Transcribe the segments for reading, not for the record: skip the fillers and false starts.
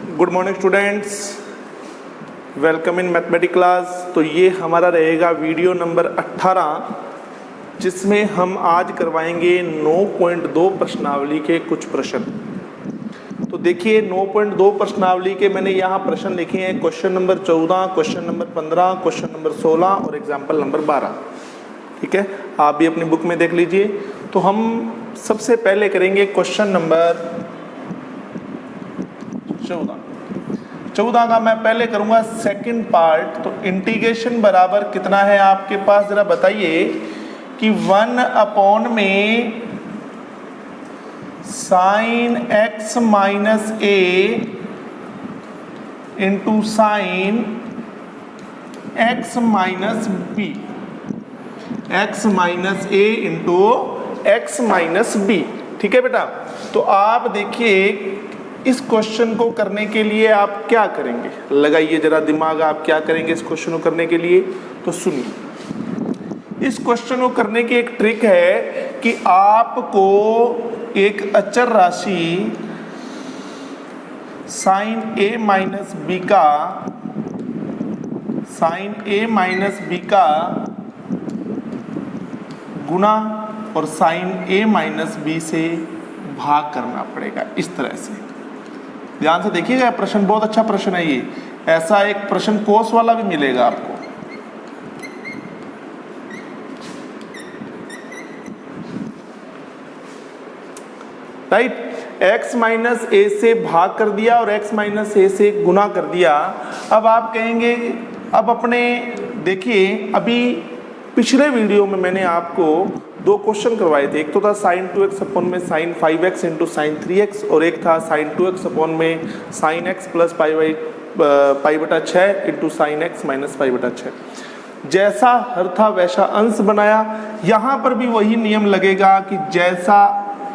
Good morning students, welcome in mathematics class. तो ये हमारा रहेगा वीडियो नंबर 18, जिसमें हम आज करवाएंगे 9.2 प्रश्नावली के कुछ प्रश्न। तो देखिए 9.2 प्रश्नावली के मैंने यहाँ प्रश्न लिखे हैं। Question number 14, question number 15, question number 16 और एग्जाम्पल नंबर 12। ठीक है, आप भी अपनी बुक में देख लीजिए। तो हम सबसे पहले करेंगे क्वेश्चन नंबर 14 का मैं पहले करूंगा सेकंड पार्ट। तो इंटीग्रेशन बराबर कितना है आपके पास, जरा बताइए कि 1 में साइन एक्स माइनस ए into sine x minus b, x minus ए इंटू एक्स माइनस बी। ठीक है बेटा, तो आप देखिए इस क्वेश्चन को करने के लिए आप क्या करेंगे, लगाइए जरा दिमाग, आप क्या करेंगे इस क्वेश्चन को करने के लिए। तो सुनिए, इस क्वेश्चन को करने की एक ट्रिक है कि आपको एक अचर राशि साइन ए माइनस बी का, साइन ए माइनस बी का गुणा और साइन ए माइनस बी से भाग करना पड़ेगा। इस तरह से ध्यान से देखिएगा, प्रश्न बहुत अच्छा प्रश्न है ये। ऐसा एक प्रश्न कोस वाला भी मिलेगा आपको। राइट, x माइनस ए से भाग कर दिया और x माइनस ए से गुना कर दिया। अब आप कहेंगे, अब अपने देखिए, अभी पिछले वीडियो में मैंने आपको 2 क्वेश्चन करवाए थे। एक तो था साइन 2x अपॉन में sine 5x into sine 3x, और एक था साइन 2x अपॉन में साइन x प्लस पाई बटा 6 into sine x minus pi बटा 6। जैसा हर था वैसा अंश बनाया। यहाँ पर भी वही नियम लगेगा कि जैसा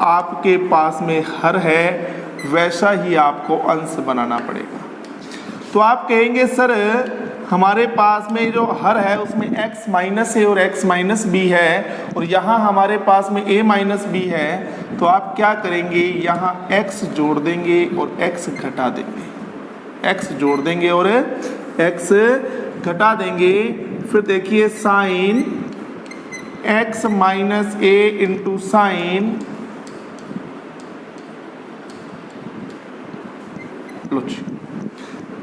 आपके पास में हर है वैसा ही आपको अंश बनाना पड़ेगा। तो आप कहेंगे सर हमारे पास में जो हर है उसमें x माइनस ए और x माइनस बी है, और यहाँ हमारे पास में a माइनस बी है। तो आप क्या करेंगे, यहाँ x जोड़ देंगे और x घटा देंगे, x जोड़ देंगे और x घटा देंगे। फिर देखिए साइन x माइनस ए इंटू साइन,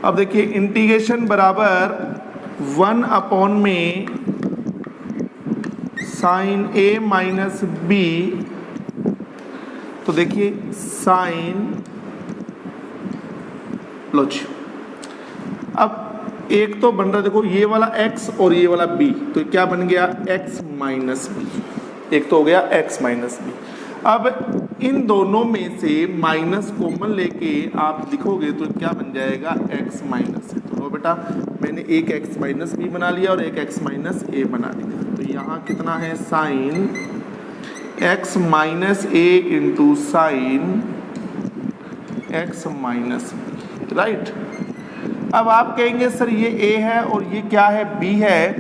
अब देखिए इंटीग्रेशन बराबर 1 में साइन ए माइनस बी। तो देखिए साइन, लो जी, अब एक तो बन रहा, देखो ये वाला x और ये वाला b, तो क्या बन गया x माइनस बी। एक तो हो गया x माइनस बी। अब इन दोनों में से माइनस कॉमन लेके आप लिखोगे तो क्या बन जाएगा, x माइनस है। तो लो बेटा, मैंने एक x माइनस बी बना लिया और एक x माइनस ए बना लिया। तो यहाँ कितना है, साइन x माइनस ए into sine x minus b. Right, अब आप कहेंगे सर ये a है और ये क्या है, b है।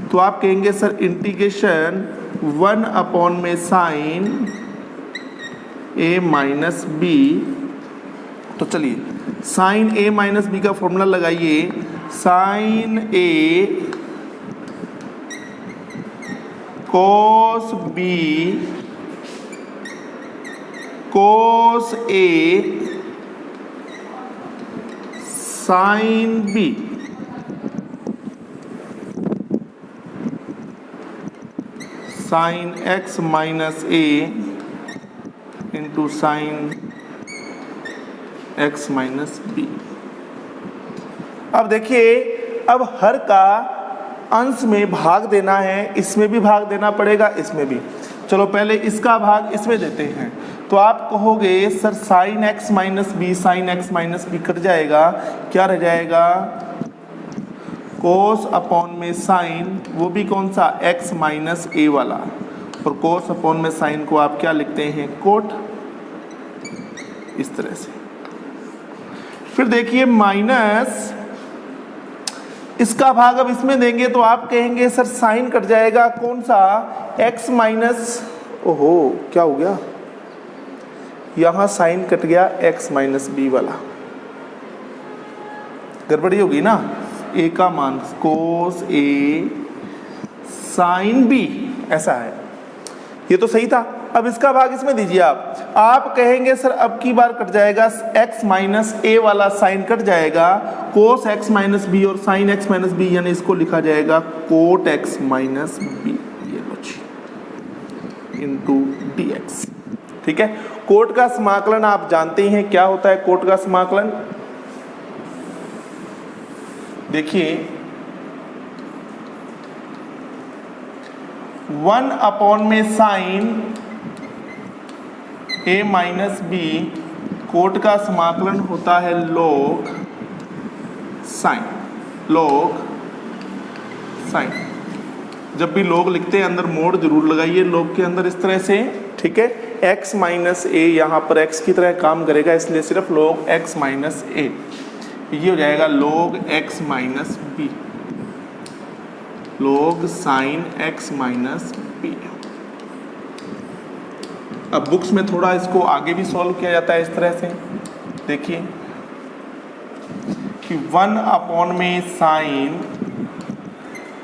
तो आप कहेंगे सर इंटीग्रेशन 1 में साइन a माइनस बी। तो चलिए साइन a माइनस बी का फॉर्मूला लगाइए, sine a cos b cos a sine b। Sine x minus a into sine x minus B. अब देखिए, अब हर का अंश में भाग देना है, इसमें भी भाग देना पड़ेगा, इसमें भी। चलो पहले इसका भाग इसमें देते हैं। तो आप कहोगे sir sine x minus B, sine x minus B cut जाएगा, क्या रह जाएगा, कोस अपॉन में साइन, वो भी कौन सा, x माइनस ए वाला, और कोस अपॉन में साइन को आप क्या लिखते हैं, कोट। इस तरह से फिर देखिए माइनस इसका भाग अब इसमें देंगे तो आप कहेंगे सर साइन कट जाएगा, कौन सा, x माइनस, ओहो क्या हो गया, यहाँ साइन कट गया x माइनस बी वाला, गड़बड़ी होगी ना, ए का मान कोस ए साइन बी, ऐसा है, ये तो सही था। अब इसका भाग इसमें दीजिए आप कहेंगे सर अब की बार कट जाएगा, x माइनस ए वाला साइन कट जाएगा, कोस x माइनस बी और साइन x माइनस बी, यानी इसको लिखा जाएगा कोट x माइनस बी, ये कुछ इंटू डी एक्स। ठीक है, कोट का समाकलन आप जानते ही हैं क्या होता है। कोट का समाकलन देखिए 1 अपॉन में साइन ए माइनस बी, कोट का समाकलन होता है log साइन, log साइन। जब भी log लिखते हैं अंदर मोड़ जरूर लगाइए log के अंदर इस तरह से। ठीक है, x माइनस ए यहाँ पर x की तरह काम करेगा, इसलिए सिर्फ log x माइनस ए, ये हो जाएगा log x minus B, log sine x minus B. अब बुक्स में थोड़ा इसको आगे भी सॉल्व किया जाता है इस तरह से, देखिए कि 1 अपॉन में साइन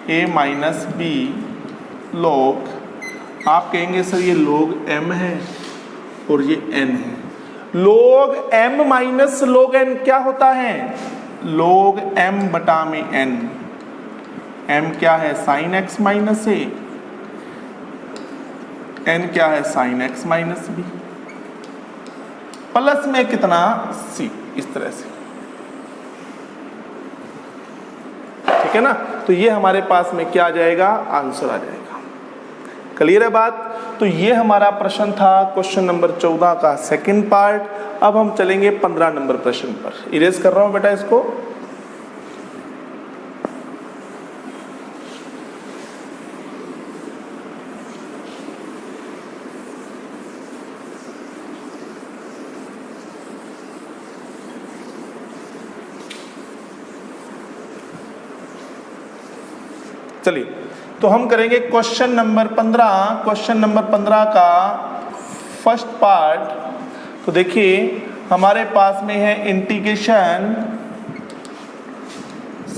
ए माइनस बी log, आप कहेंगे सर ये log m है और ये n है। log m minus log n क्या होता है? log m बटा में n। m क्या है? Sine x minus A, n क्या है? Sine x minus B, plus में कितना? c, इस तरह से। ठीक है ना, तो ये हमारे पास में क्या आ जाएगा? आंसर आ जाएगा। क्लियर है बात? तो ये हमारा प्रश्न था क्वेश्चन नंबर 14 का सेकंड पार्ट। अब हम चलेंगे 15 नंबर प्रश्न पर। इरेज कर रहा हूं बेटा इसको। चलिए, तो हम करेंगे क्वेश्चन नंबर 15। क्वेश्चन नंबर 15 का फर्स्ट पार्ट। तो देखिए हमारे पास में है integration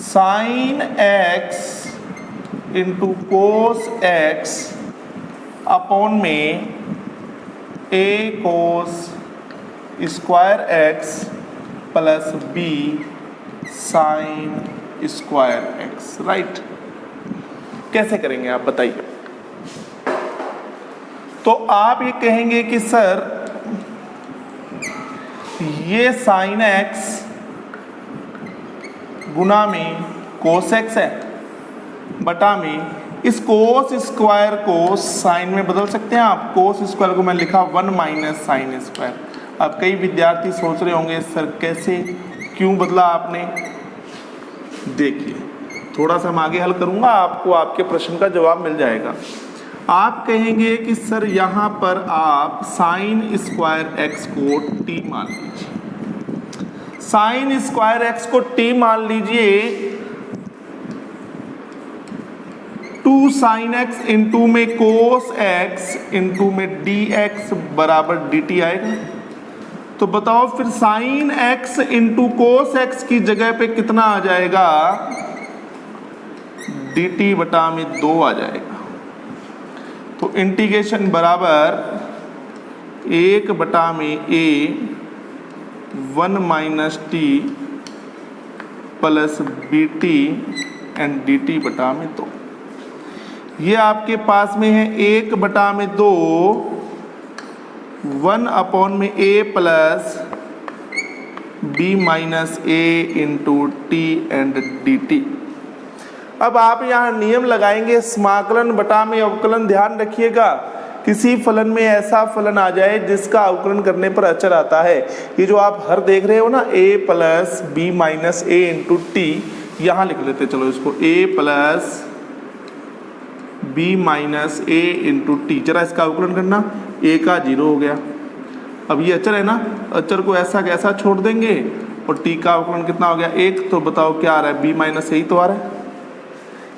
sine x into cos x upon में a cos square x plus b sine square x, right. कैसे करेंगे आप बताइए? तो आप ये कहेंगे कि सर ये साइन x गुना में कोस x है बटा में इस कोस स्क्वायर को साइन में बदल सकते हैं आप। कोस स्क्वायर को मैं लिखा 1 माइनस साइन स्क्वायर। अब कई विद्यार्थी सोच रहे होंगे सर कैसे, क्यों बदला आपने? देखिए थोड़ा सा हम आगे हल करूंगा, आपको आपके प्रश्न का जवाब मिल जाएगा। आप कहेंगे कि सर यहाँ पर आप साइन स्क्वायर x को t मान लीजिए। साइन स्क्वायर x को t मान लीजिए, 2 साइन x इंटू में कोस x इंटू में dx बराबर dt आएगा। तो बताओ फिर sine x into cos x की जगह पे कितना आ जाएगा? dt बटा में 2 आ जाएगा। तो इंटीग्रेशन बराबर 1 बटा में a 1 minus t plus bt and dt बटा में 2। ये आपके पास में है 1 बटा में 2 1 अपॉन में a plus b minus a into t and dt। अब आप यहाँ नियम लगाएंगे समाकलन बटा में अवकलन। ध्यान रखिएगा किसी फलन में ऐसा फलन आ जाए जिसका अवकलन करने पर अचर आता है। ये जो आप हर देख रहे हो ना, a plus B minus A into T, यहाँ लिख लेते चलो इसको, a plus B minus A into T. जरा इसका अवकलन करना, a का 0 हो गया। अब ये अचर है ना, अचर को ऐसा कैसा छोड़ देंगे और t का अवकलन कितना हो गया? 1। तो बताओ क्या आ रहा है? b माइनस ए ही तो आ रहा है।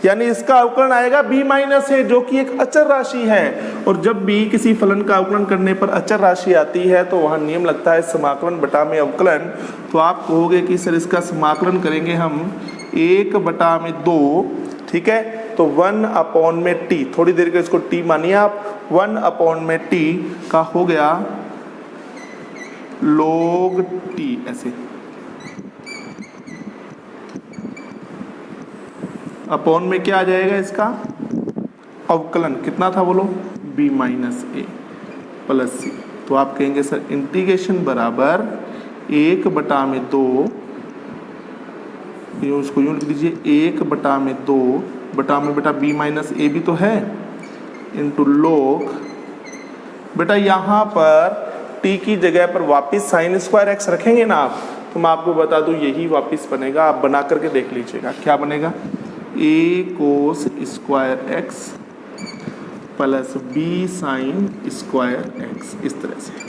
यानी इसका अवकलन आएगा b माइनस a, जो कि एक अचर राशि है। और जब भी किसी फलन का अवकलन करने पर अचर राशि आती है तो वहाँ नियम लगता है समाकलन बटा में अवकलन। तो आप कहोगे कि सर इसका समाकलन करेंगे हम 1/2, ठीक है, तो 1/t, थोड़ी देर के इसको t मानिए आप, 1/t का हो गया log t, ऐसे अपॉन में क्या आ जाएगा इसका अवकलन, कितना था बोलो, b minus a plus c। तो आप कहेंगे सर इंटीग्रेशन बराबर 1/2, ये उसको यूं लिख दीजिए 1/2 बटा में बेटा b माइनस a भी तो है, इंटू लोग बेटा यहाँ पर t की जगह पर वापस साइन स्क्वायर x रखेंगे ना आप, तो मैं आपको बता दूं यही वापस बनेगा। आप बना करके देख लीजिएगा क्या बनेगा, a cos square x plus b sine square x, इस तरह से।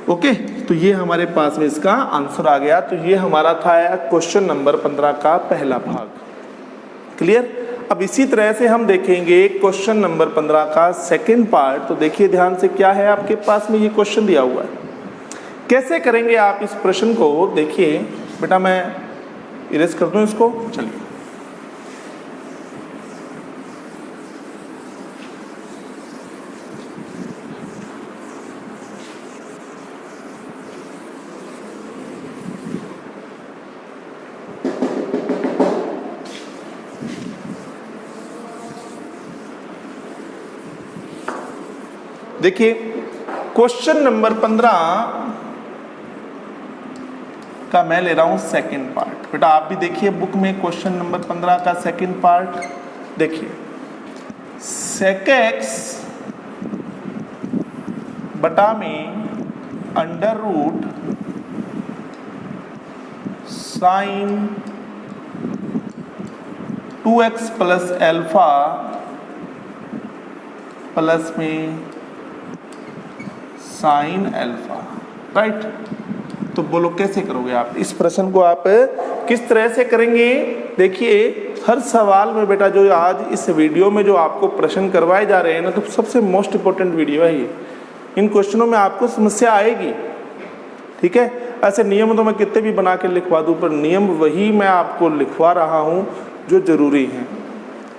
ओके, तो ये हमारे पास में इसका आंसर आ गया। तो ये हमारा था क्वेश्चन नंबर 15 का पहला भाग। क्लियर। अब इसी तरह से हम देखेंगे क्वेश्चन नंबर 15 का सेकंड पार्ट। तो देखिए ध्यान से, क्या है आपके पास में ये क्वेश्चन दिया हुआ है, कैसे करेंगे आप इस प्रश्न को। देखिए बेटा, मैं इरेज कर दूं इसको, चलिए। देखिए क्वेश्चन नंबर 15 का मैं ले रहा हूं सेकंड पार्ट। बेटा आप भी देखिए बुक में क्वेश्चन नंबर 15 का सेकंड पार्ट देखिए। sec x बटा में under root sine 2x plus alpha plus में साइन अल्फा, राइट। तो बोलो कैसे करोगे आप इस प्रश्न को, आप किस तरह से करेंगे। देखिए हर सवाल में बेटा, जो आज इस वीडियो में जो आपको प्रश्न करवाए जा रहे हैं ना, तो सबसे मोस्ट इंपॉर्टेंट वीडियो है ये। इन क्वेश्चनों में आपको समस्या आएगी, ठीक है। ऐसे नियम तो मैं कितने भी बना के लिखवा दूं, पर नियम वही मैं आपको लिखवा रहा हूं जो जरूरी हैं,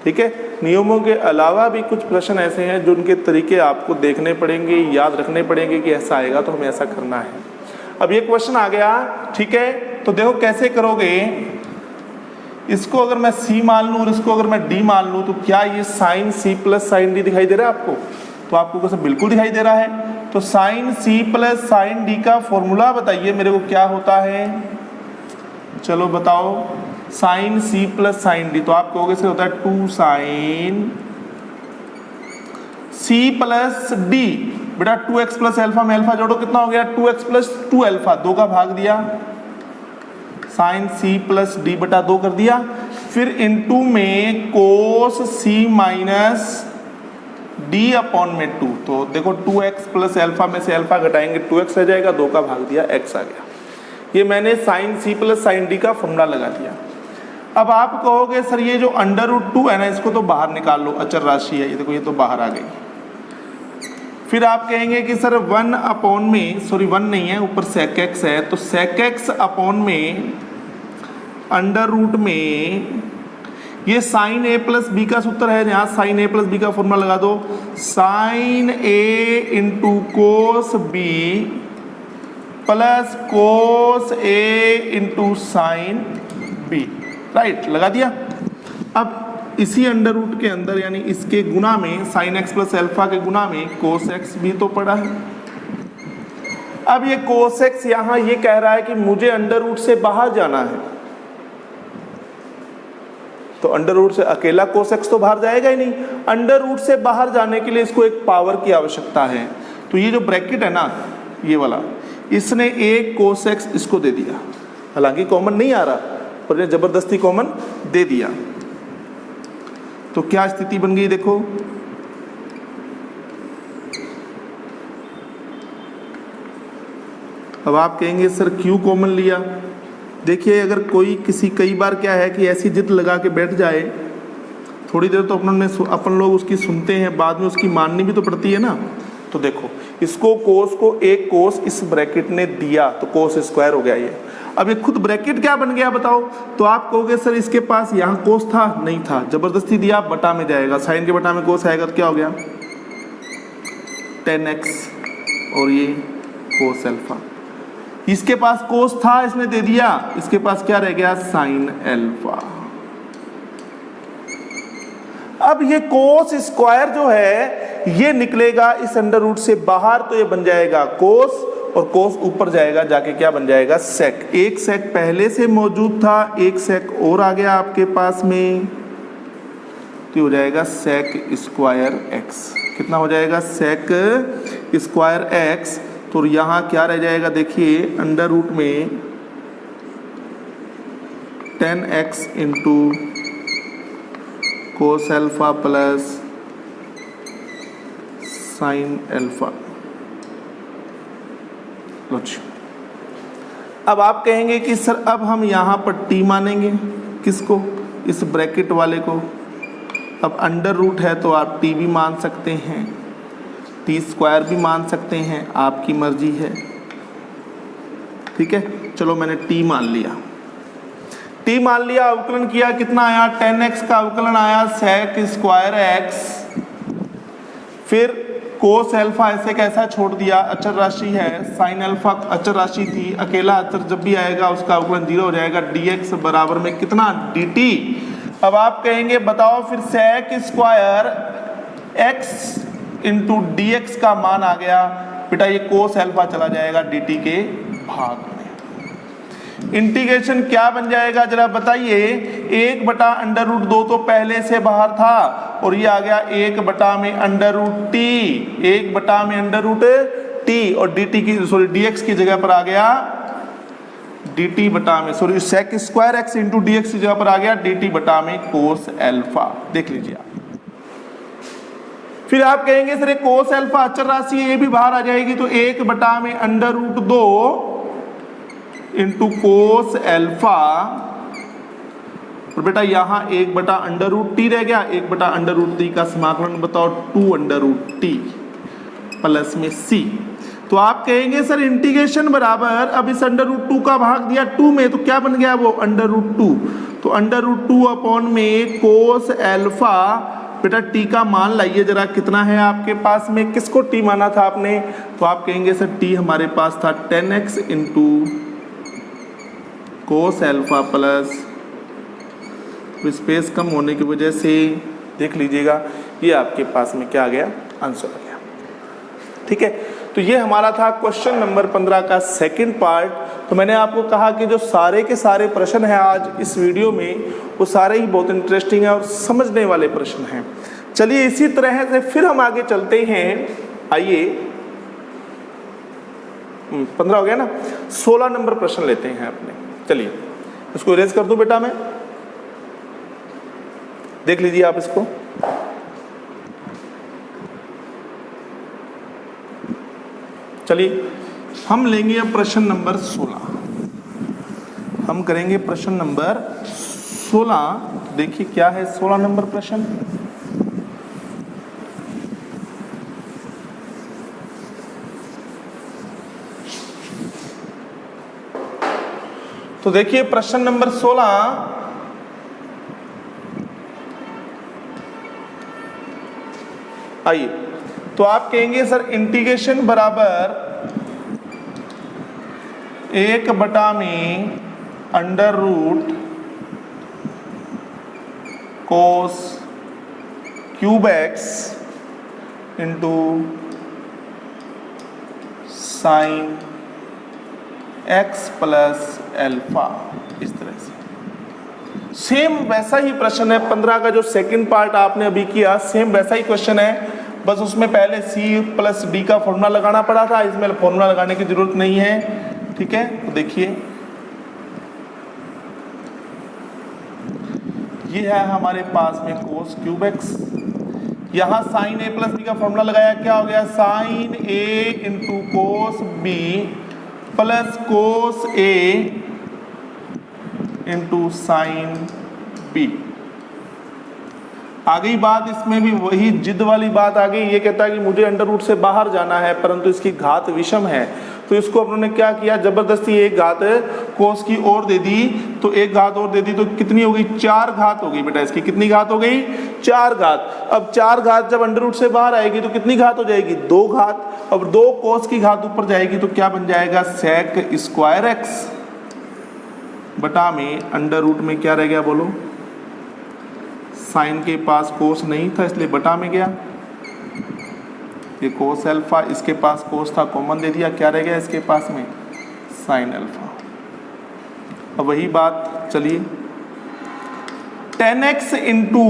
ठीक है। नियमों के अलावा भी कुछ प्रश्न ऐसे हैं जो उनके तरीके आपको देखने पड़ेंगे, याद रखने पड़ेंगे कि ऐसा आएगा तो हमें ऐसा करना है। अब ये क्वेश्चन आ गया, ठीक है। तो देखो कैसे करोगे इसको। अगर मैं c मान लूँ और इसको अगर मैं d मान लूँ, तो क्या ये sine c plus sine d दिखाई दे रहा है आपको। तो आपको कैसे, बिल्कुल दिखाई दे रहा है। तो sine c plus sine d का फॉर्मूला बताइए मेरे को क्या होता है, चलो बताओ। Sine c plus sine d, तो आप कहोगे से होता है 2 साइन c प्लस d। बेटा 2x प्लस एल्फा में एल्फा जोड़ो, कितना हो गया 2x प्लस 2 एल्फा, 2 का भाग दिया, साइन c प्लस d बटा 2 कर दिया। फिर इनटू में कोस c माइनस d अपॉन में 2। तो देखो 2x प्लस एल्फा में से एल्फा घटाएंगे 2x रह जाएगा, 2 का भाग दिया, x आ गया। ये मैंने sine c plus sine d का फॉर्मूला लगा दिया। अब आप कहोगे सर ये जो अंडर रूट 2 है ना, इसको तो बाहर निकाल लो, अचर राशि है ये, देखो ये तो बाहर आ गई। फिर आप कहेंगे कि सर 1 अपॉन में, सॉरी 1 नहीं है, ऊपर sec x है, तो sec x अपॉन में अंडर रूट में ये साइन a प्लस बी का सूत्र है, यहाँ साइन a प्लस बी का फॉर्मूला लगा दो, sine a into cos b plus cos a into sine b, right, लगा दिया। अब इसी अंडर रूट के अंदर यानी इसके गुना में साइन x प्लस एल्फा के गुना में कोस x भी तो पड़ा है। अब ये कोस x यहाँ ये कह रहा है कि मुझे अंडर रूट से बाहर जाना है, तो अंडर रूट से अकेला कोस x तो बाहर जाएगा ही नहीं। अंडर रूट से बाहर जाने के लिए इसको एक पावर की आवश्यकता है। तो ये जो ब्रैकेट है ना, ये वाला, इसने एक कोस x इसको दे दिया, हालांकि कॉमन नहीं आ रहा पर ने जबरदस्ती कॉमन दे दिया। तो क्या स्थिति बन गई देखो, अब आप कहेंगे सर क्यों कॉमन लिया, देखिए अगर कोई किसी कई बार क्या है कि ऐसी जिद लगा के बैठ जाए, थोड़ी देर तो अपन लोग उसकी सुनते हैं, बाद में उसकी माननी भी तो पड़ती है ना। तो देखो इसको कोस को एक कोस इस ब्रैकेट ने दिया तो कोस स्क्वायर हो गया ये। अब ये खुद ब्रैकेट क्या बन गया बताओ? तो आप कहोगे सर इसके पास यहाँ कोस था, नहीं था, जबरदस्ती दिया, बटा में जाएगा, साइन के बटा में कोस आएगा तो क्या हो गया 10x और ये कोस अल्फा। इसके पास कोस था, इसने दे दिया, इसके पास क्या रह गया साइन अल्फा। अब ये कोस स्क्वायर जो है ये निकलेगा इस अंडर रूट से बाहर, तो ये बन जाएगा कोस, और कोस ऊपर जाएगा जाके क्या बन जाएगा सेक। एक सेक पहले से मौजूद था, एक सेक और आ गया आपके पास में, तो हो जाएगा सेक स्क्वायर एक्स। कितना हो जाएगा सेक स्क्वायर एक्स। तो यहाँ क्या रह जाएगा देखिए अंडर रूट में 10x into cos alpha plus sine alpha. लो जी, अब आप कहेंगे कि सर अब हम यहाँ पर टी मानेंगे, किसको? इस ब्रैकेट वाले को। अब अंडर रूट है तो आप टी भी मान सकते हैं, टी स्क्वायर भी मान सकते हैं, आपकी मर्जी है। ठीक है, चलो मैंने टी मान लिया, टी मान लिया, अवकलन किया, कितना आया 10x का अवकलन आया सेक स्क्वायर एक्स। फिर कोस अल्फा ऐसे कैसा छोड़ दिया, अचर राशि है, साइन अल्फा अचर राशि थी, अकेला अचर जब भी आएगा उसका अवकलन 0 हो जाएगा, dx बराबर में कितना dt। अब आप कहेंगे बताओ फिर sec square x into dx का मान आ गया, बेटा ये कोस अल्फा चला जाएगा dt के भाग में। इंटीग्रेशन क्या बन जाएगा जरा बताइए, 1/√2 तो पहले से बाहर था और ये आ गया 1/√t, 1/√t और dt की dx की जगह पर आ गया dt बटा में sec square X into dx की जगह पर आ गया dt बटा में कोस अल्फा। देख लीजिए आप। फिर आप कहेंगे सर कोस अल्फा अचर राशि है, ये भी बाहर आ जाएगी, तो 1/√2 इंटू कोस अल्फा, और बेटा यहाँ 1/√t रह गया, 1/√t का समाकलन बताओ 2√t प्लस में c। तो आप कहेंगे सर इंटीग्रेशन बराबर, अब इस √2 का भाग दिया 2 में तो क्या बन गया वो √2, तो √2 अपॉन में कोस अल्फा। बेटा t का मान लाइए जरा, कितना है आपके पास में, किसको t माना था आपने? तो आप कहेंगे सर t हमारे पास था 10x into cos alpha plus, space कम होने की वजह से देख लीजिएगा ये आपके पास में क्या आ गया आंसर आ गया। ठीक है, तो ये हमारा था क्वेश्चन नंबर 15 का सेकंड पार्ट। तो मैंने आपको कहा कि जो सारे के सारे प्रश्न हैं आज इस वीडियो में वो सारे ही बहुत इंटरेस्टिंग है और समझने वाले प्रश्न हैं। चलिए इसी तरह से फिर हम आगे चलते हैं। आइए 15 हो गया ना, 16 नंबर प्रश्न लेते हैं अपने। चलिए इसको इरेज कर दूं बेटा मैं, देख लीजिए आप इसको। चलिए हम लेंगे अब प्रश्न नंबर 16, हम करेंगे प्रश्न नंबर 16। देखिए क्या है 16 नंबर प्रश्न। तो देखिए प्रश्न नंबर 16, आइए तो आप कहेंगे सर इंटीग्रेशन बराबर 1/√, कोस cube x into sine x plus alpha. इस तरह से सेम वैसा ही प्रश्न है 15 का, जो सेकंड पार्ट आपने अभी किया सेम वैसा ही क्वेश्चन है, बस उसमें पहले c प्लस डी का फॉर्मूला लगाना पड़ा था, इसमें फॉर्मूला लगाने की जरूरत नहीं है। ठीक है, तो देखिए ये है हमारे पास में कोस क्यूब एक्स, यहाँ साइन a प्लस बी का फॉर्मूला लगाया, क्या हो गया sine a into cos b plus cos a into sine b. आ गई बात, इसमें भी वही जिद वाली बात आ गई। ये कहता है कि मुझे अंडर रूट से बाहर जाना है परंतु इसकी घात विषम है, तो इसको अपने क्या किया, जबरदस्ती एक घात कोस की और दे दी, तो एक घात और दे दी तो कितनी हो गई, 4 घात हो गई बेटा। इसकी कितनी घात हो गई, 4 घात। अब 4 घात जब अंडर रूट से बाहर आएगी तो कितनी घात हो जाएगी, 2 घात। अब 2 कोस की घात ऊपर जाएगी तो क्या बन जाएगा, सेक स्क्वायर एक्स बटा में अंडर रूट में क्या रह गया बोलो, साइन के पास कोस नहीं था इसलिए बटा में गया, ये कोस अल्फा, इसके पास कोस था कॉमन दे दिया, क्या रह गया इसके पास में, साइन अल्फा। अब वही बात, चलिए tan x into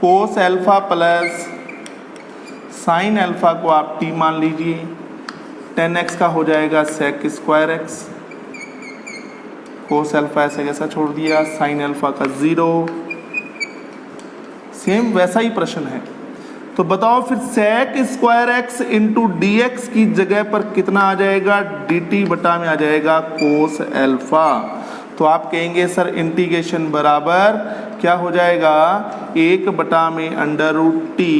cos alpha plus sine alpha को आप t मान लीजिए, tan x का हो जाएगा sec square X, cos alpha ऐसे कैसा छोड़ दिया, साइन अल्फा का 0। सेम वैसा ही प्रश्न है, तो बताओ फिर sec square X into D X की जगह पर कितना आ जाएगा, डी टी बटा में आ जाएगा कोस अल्फा। तो आप कहेंगे सर इंटीग्रेशन बराबर क्या हो जाएगा, 1 बटा में अंडर रूट टी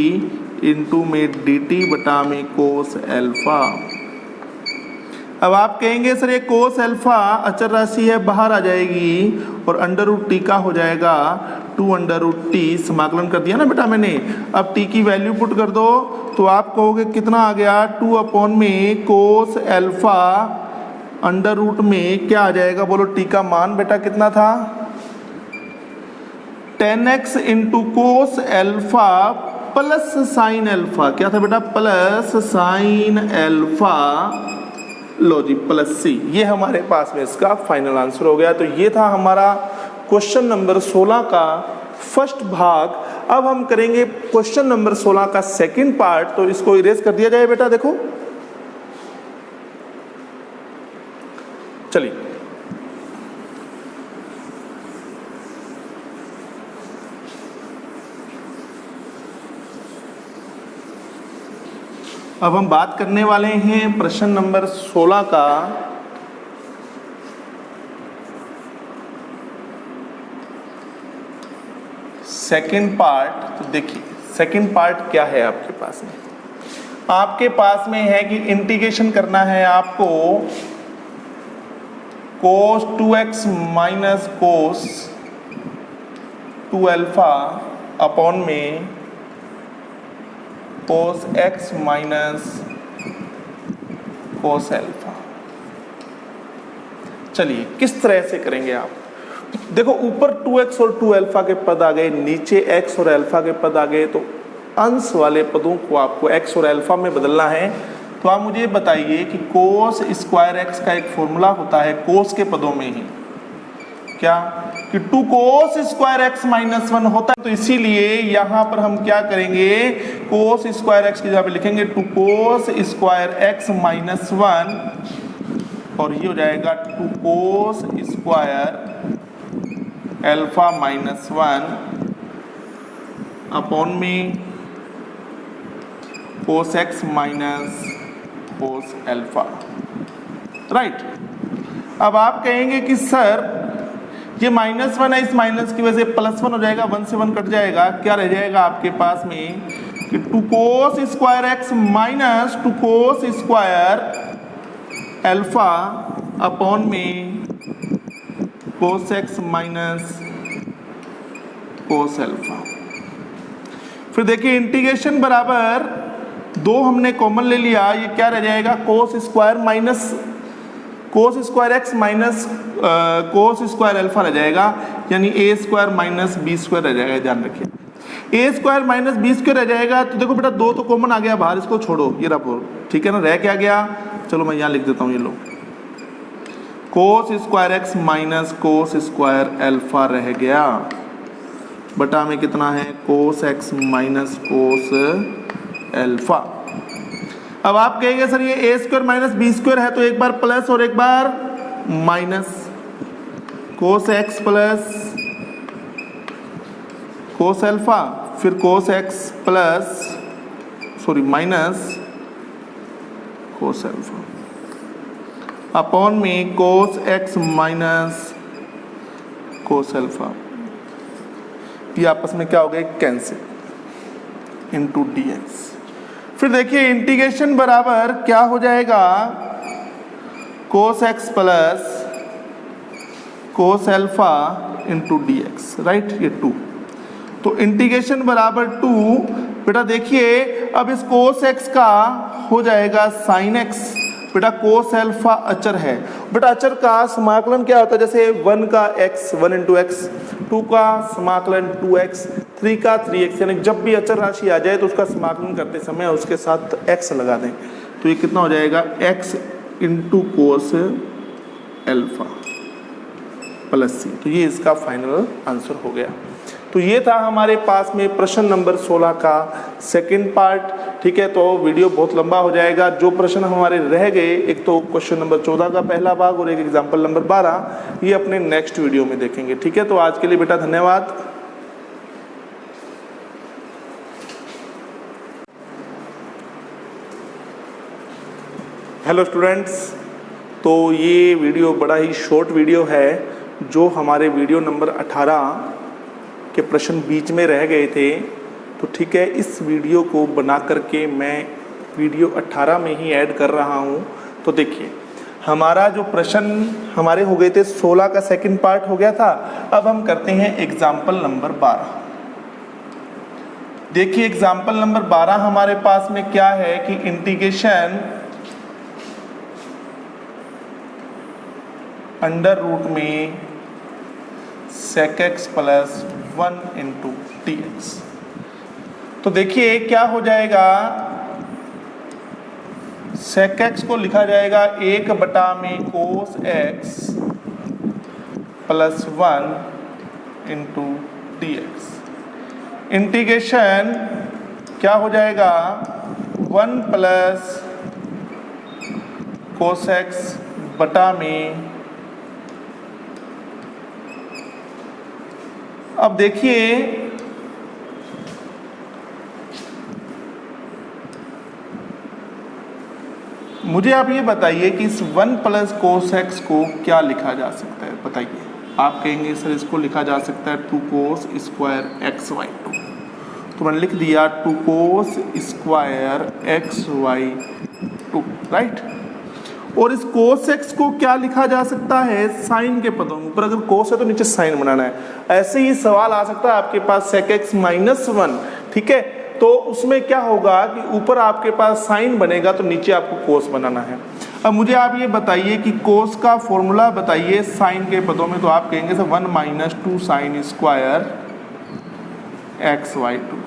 इंटू में डी टी बटा में कोस अल्फा। अब आप कहेंगे सर ये कोस अल्फा अचर राशि है, बाहर आ जाएगी और अंडर रूट टी का हो जाएगा 2 अंडर रूट टी, समाकलन कर दिया ना बेटा मैंने। अब टी की वैल्यू पुट कर दो तो आप कहोगे कितना आ गया, 2 अपॉन में कोस अल्फा अंडर रूट में क्या आ जाएगा बोलो, टी का मान बेटा कितना था, tan x into cos alpha plus sine alpha, क्या था बेटा, प्लस साइन अल्फा, लो जी प्लस सी। ये हमारे पास में इसका फाइनल आंसर हो गया। तो ये था हमारा क्वेश्चन नंबर 16 का फर्स्ट भाग। अब हम करेंगे क्वेश्चन नंबर 16 का सेकंड पार्ट, तो इसको इरेज कर दिया जाए बेटा, देखो चलिए। अब हम बात करने वाले हैं प्रश्न नंबर 16 का सेकंड पार्ट। तो देखिए सेकंड पार्ट क्या है आपके पास में, आपके पास में है कि इंटीग्रेशन करना है आपको कोस 2x minus cos 2 alpha upon में cos x minus cos alpha. चलिए किस तरह से करेंगे आप, देखो ऊपर 2x और 2 अल्फा के पद आ गए, नीचे x और अल्फा के पद आ गए, तो अंश वाले पदों को आपको x और अल्फा में बदलना है। तो आप मुझे बताइए कि कोस स्क्वायर x का एक फॉर्मूला होता है कोस के पदों में ही, क्या कि 2 कोस स्क्वायर x माइनस 1 होता है। तो इसीलिए यहां पर हम क्या करेंगे, कोस स्क्वायर x की जगह पे लिखेंगे 2 कोस स्क्वायर x माइनस 1 और ये हो जाएगा 2 cos square alpha minus 1 upon में cos x minus cos alpha, right. अब आप कहेंगे कि सर ये -1 है, इस माइनस की वजह से +1 हो जाएगा, 1 से 1 कट जाएगा, क्या रह जाएगा आपके पास में कि 2 cos square x minus 2 cos square alpha upon में cos x minus cos alpha. फिर देखिए इंटीग्रेशन बराबर 2 हमने कॉमन ले लिया, ये क्या रह जाएगा, cos square minus cos square x minus cos square alpha रह जाएगा, यानी ए स्क्वायर माइनस बी स्क्वायर रह जाएगा। ध्यान रखिए ए स्क्वायर माइनस बी स्क्वायर रह जाएगा। तो देखो बेटा 2 तो कॉमन आ गया बाहर, इसको छोड़ो, ये रहा, ठीक है ना, रह क्या गया, चलो मैं यहाँ लिख देता हूँ, ये लो cos square x minus cos square alpha रह गया, बटा में कितना है cos x minus cos alpha. अब आप कहेंगे सर ये a square minus b square है, तो एक बार प्लस और एक बार minus, cos x plus cos alpha, फिर cos x plus minus cos alpha. Upon में cos x minus cos alpha, ये आपस में क्या हो गया, कैंसिल इनटू dx। फिर देखिए इंटीग्रेशन बराबर क्या हो जाएगा, कोस x plus cos alpha into dx, right, ये 2। तो इंटीग्रेशन बराबर 2। बेटा देखिए अब इस कोस एक्स का हो जाएगा साइन एक्स। बेटा कोस अल्फा अचर है, बेटा अचर का समाकलन क्या होता है, जैसे 1 का x 1 इंटू एक्स, 2 का समाकलन 2x, 3 का 3x, यानी जब भी अचर राशि आ जाए तो उसका समाकलन करते समय उसके साथ x लगा दें। तो ये कितना हो जाएगा, x into cos alpha plus c. तो ये इसका फाइनल आंसर हो गया। तो ये था हमारे पास में प्रश्न नंबर 16 का सेकंड पार्ट। ठीक है, तो वीडियो बहुत लंबा हो जाएगा। जो प्रश्न हमारे रह गए, एक तो क्वेश्चन नंबर 14 का पहला भाग और एक एग्जाम्पल नंबर 12, ये अपने नेक्स्ट वीडियो में देखेंगे। ठीक है, तो आज के लिए बेटा धन्यवाद। हेलो स्टूडेंट्स, तो ये वीडियो बड़ा ही शॉर्ट वीडियो है। जो हमारे वीडियो नंबर 18 के प्रश्न बीच में रह गए थे, तो ठीक है, इस वीडियो को बना करके मैं वीडियो 18 में ही ऐड कर रहा हूँ। तो देखिए हमारा जो प्रश्न हमारे हो गए थे 16 का सेकंड पार्ट हो गया था। अब हम करते हैं एग्जाम्पल नंबर 12। देखिए एग्जाम्पल नंबर 12 हमारे पास में क्या है कि इंटीग्रेशन अंडर रूट में sec x plus 1 into dx। तो देखिए क्या हो जाएगा, sec x को लिखा जाएगा 1 बटा में cos x plus 1 into dx। Integration क्या हो जाएगा, 1 प्लस कोस x बटा में, अब देखिए मुझे आप ये बताइए कि इस 1 प्लस कोस एक्स को क्या लिखा जा सकता है, बताइए। आप कहेंगे सर इसको लिखा जा सकता है 2 कोस स्क्वायर एक्स वाई 2। तो मैंने लिख दिया 2 cos square X by 2, right. और इस कोस एक्स को क्या लिखा जा सकता है, साइन के पदों में। ऊपर अगर कोस है तो नीचे साइन बनाना है। ऐसे ही सवाल आ सकता है आपके पास sec x माइनस 1, ठीक है, तो उसमें क्या होगा कि ऊपर आपके पास साइन बनेगा तो नीचे आपको कोस बनाना है। अब मुझे आप ये बताइए कि कोस का फॉर्मूला बताइए साइन के पदों में। तो आप कहेंगे sir 1 minus 2 sine square X by 2,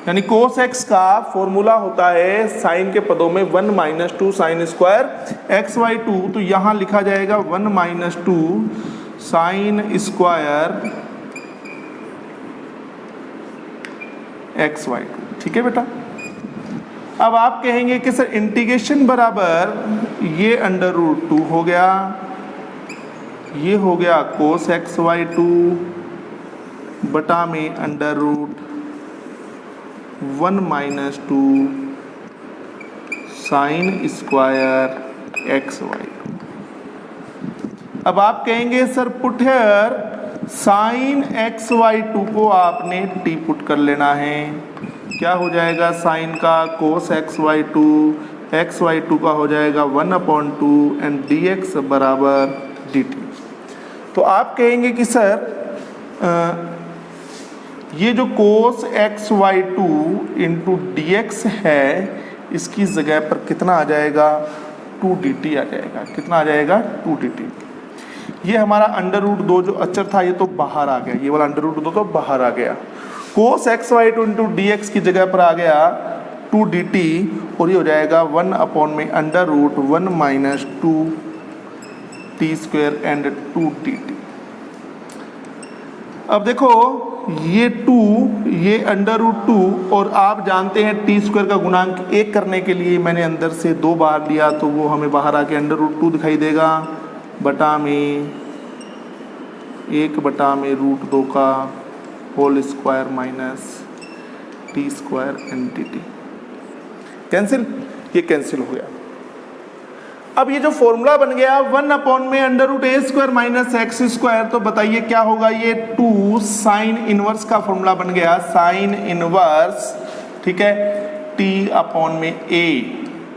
यानी कोस एक्स का फॉर्मूला होता है साइन के पदों में 1 minus 2 sine square X by 2। तो यहाँ लिखा जाएगा 1 minus 2 sine square X by 2। ठीक है बेटा। अब आप कहेंगे कि सर इंटीग्रेशन बराबर ये अंडर रूट 2 हो गया, ये हो गया कोस एक्स वाई 2 बटा में under root 1 minus 2 sine square X by. अब आप कहेंगे sir put here sine X by 2 को आपने टी पुट कर लेना है। क्या हो जाएगा, साइन का कोस एक्स वाई 2 का हो जाएगा 1/2 एंड डी एक्स बराबर डी टी। तो आप कहेंगे कि सर ये जो cos X by 2 into D X है, इसकी जगह पर कितना आ जाएगा, 2 डी टी आ जाएगा। कितना आ जाएगा, 2 डी टी। ये हमारा अंडर रूट 2 जो अचर था ये तो बाहर आ गया, ये वाला अंडर रूट 2 तो बाहर आ गया। Cos X by 2 into D X की जगह पर आ गया 2 डी टी, और ये हो जाएगा 1 में under root 1 minus 2 T square and 2 D T. अब देखो ये 2, ये अंडर रूट 2, और आप जानते हैं टी स्क्वायर का गुणांक 1 करने के लिए मैंने अंदर से 2 बार लिया, तो वो हमें बाहर आके अंडर रूट 2 दिखाई देगा बटा में 1 बटा में रूट 2 का whole square minus T square and T T. Cancel, ये कैंसिल हो गया। अब ये जो फॉर्मूला बन गया 1 में अंडर रूट ए स्क्वायर माइनस एक्स स्क्वायर, तो बताइए क्या होगा, ये 2 साइन इनवर्स का फॉर्मूला बन गया, साइन इनवर्स, ठीक है, टी अपॉन में ए,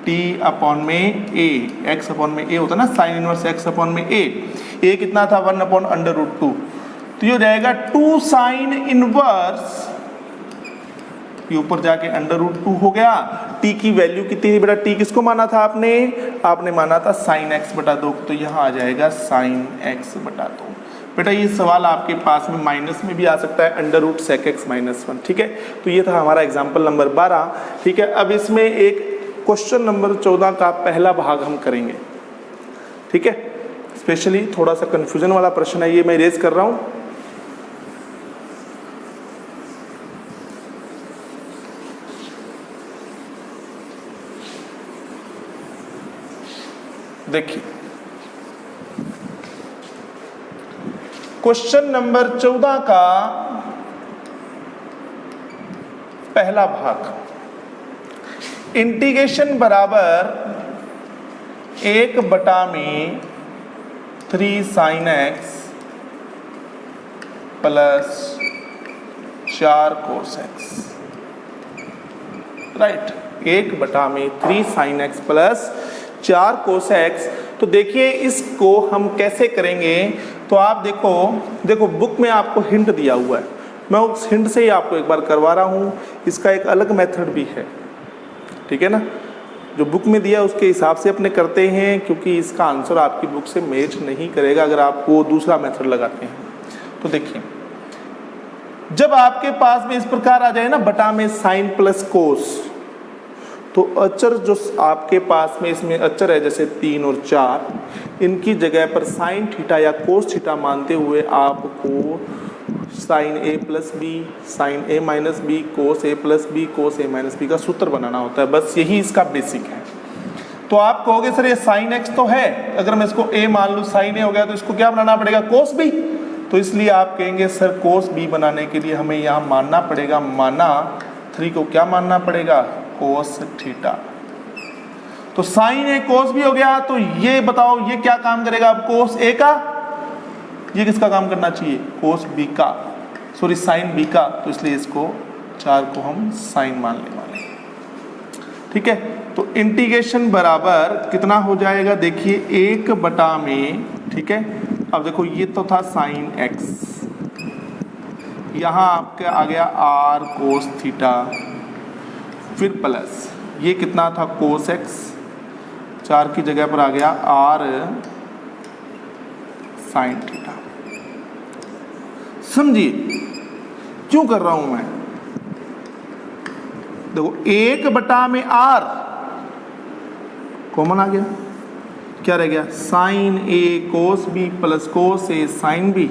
टी अपॉन में ए, एक्स अपॉन में ए होता है ना, साइन इनवर्स एक्स अपॉन में ए कितना था 1 अपॉन अंडर रूट 2, तो ये हो जाएगा 2 साइन इनवर्स, ये ऊपर जाके अंडर रूट 2 हो गया। टी की वैल्यू कितनी थी बेटा, टी किसको माना था आपने माना था साइन एक्स बटा 2, तो यहाँ आ जाएगा साइन एक्स बटा 2। बेटा ये सवाल आपके पास में माइनस में भी आ सकता है, under root sec X minus 1, ठीक है। तो ये था हमारा एग्जाम्पल नंबर 12, ठीक है। अब इसमें एक क्वेश्चन नंबर 14 का पहला भाग हम करेंगे, ठीक है। स्पेशली थोड़ा सा कंफ्यूजन वाला प्रश्न है, ये मैं रेज कर रहा हूँ। देखिए क्वेश्चन नंबर 14 का पहला भाग, इंटीग्रेशन बराबर 1/3 sine x plus 4 cos x, right, 1/3 sine x plus 4 cos x. तो देखिए इसको हम कैसे करेंगे, तो आप देखो बुक में आपको हिंट दिया हुआ है, मैं उस हिंट से ही आपको एक बार करवा रहा हूँ। इसका एक अलग मेथड भी है, ठीक है ना, जो बुक में दिया उसके हिसाब से अपने करते हैं, क्योंकि इसका आंसर आपकी बुक से मैच नहीं करेगा अगर आप वो दूसरा मेथड लगाते हैं। तो देखिए जब आपके पास में इस प्रकार आ जाए ना, बटा में साइन प्लस कोस, तो अचर जो आपके पास में इसमें अचर है जैसे 3 और 4, इनकी जगह पर साइन थीटा या कोस थीटा मानते हुए आपको साइन ए प्लस बी, साइन ए माइनस बी, कोस ए प्लस बी, कोस ए माइनस बी का सूत्र बनाना होता है, बस यही इसका बेसिक है। तो आप कहोगे सर ये साइन एक्स तो है, अगर मैं इसको ए मान लूँ, साइन ए हो गया, तो इसको क्या बनाना पड़ेगा, कोस बी, तो इसलिए आप कहेंगे सर कोस बी बनाने के लिए हमें यहाँ मानना पड़ेगा, माना 3 को क्या मानना पड़ेगा, कोस थीटा। तो साइन ए कोस बी हो गया, तो ये बताओ ये क्या काम करेगा, अब कोस ए का, ये किसका काम करना चाहिए, कोस बी का, सॉरी साइन बी का, तो इसलिए इसको 4 को हम साइन मान लेने वाले, ठीक है। तो इंटीग्रेशन बराबर कितना हो जाएगा, देखिए 1 में, ठीक है। अब देखो ये तो था साइन एक्स, यहाँ आपका आ गया आर कोस थीटा, फिर प्लस ये कितना था कोस एक्स, 4 की जगह पर आ गया आर साइन थीटा। समझिए क्यों कर रहा हूं मैं, देखो 1 में आर कॉमन आ गया, क्या रह गया, साइन ए कोस बी प्लस कोस ए साइन बी,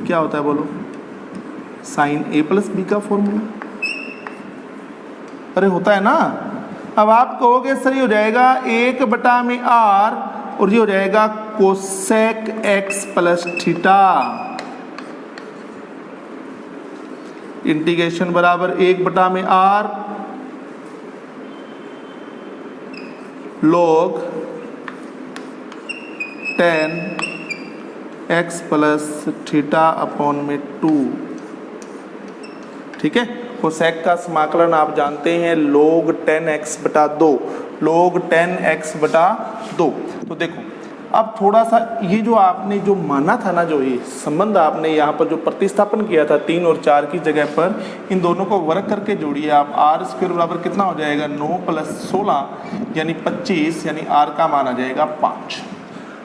क्या होता है बोलो, साइन ए प्लस बी का फॉर्मूला, अरे होता है ना। अब आप कहोगे सर ये हो जाएगा 1 में आर, और ये हो जाएगा cosec X plus theta, integration बराबर 1 में R log 10 X plus theta upon में 2, ठीक है। कोसेक का समाकलन आप जानते हैं log 10x बटा 2, log 10x बटा 2। तो देखो अब थोड़ा सा ये जो आपने जो माना था ना, जो ये संबंध आपने यहाँ पर जो प्रतिस्थापन किया था 3 और 4 की जगह पर, इन दोनों को वर्ग करके जोड़िए आप, आर स्क्वायर बराबर कितना हो जाएगा 9 + 16 यानी 25, यानी आर का मान आ जाएगा 5,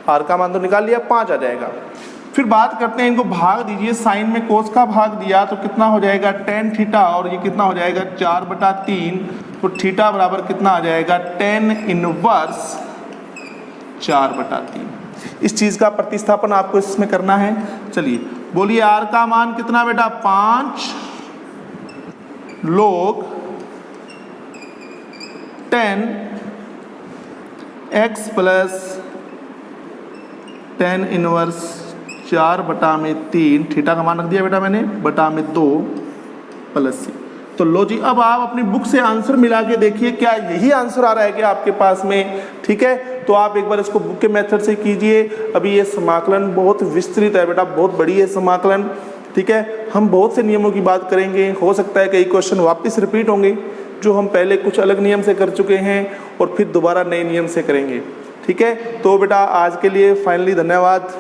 आर का मान तो निकाल लिया 5 आ जाएगा। फिर बात करते हैं, इनको भाग दीजिए, साइन में कोस का भाग दिया तो कितना हो जाएगा tan थीटा, और ये कितना हो जाएगा 4/3, तो थीटा बराबर कितना आ जाएगा tan इनवर्स 4/3। इस चीज़ का प्रतिस्थापन आपको इसमें करना है। चलिए बोलिए आर का मान कितना बेटा, 5 log 10 x plus tan inverse 4/3, theta का मान रख दिया बेटा मैंने, बटा में 2 प्लस सी। तो लो जी, अब आप अपनी बुक से आंसर मिला के देखिए क्या यही आंसर आ रहा है क्या आपके पास में। ठीक है, तो आप एक बार इसको बुक के मेथड से कीजिए। अभी ये समाकलन बहुत विस्तृत है बेटा, बहुत बड़ी है समाकलन। ठीक है, हम बहुत से नियमों की बात करेंगे, हो सकता है कई क्वेश्चन वापस रिपीट होंगे जो हम पहले कुछ अलग नियम से कर चुके हैं और फिर दोबारा नए नियम से करेंगे। ठीक है, तो बेटा आज के लिए फाइनली धन्यवाद।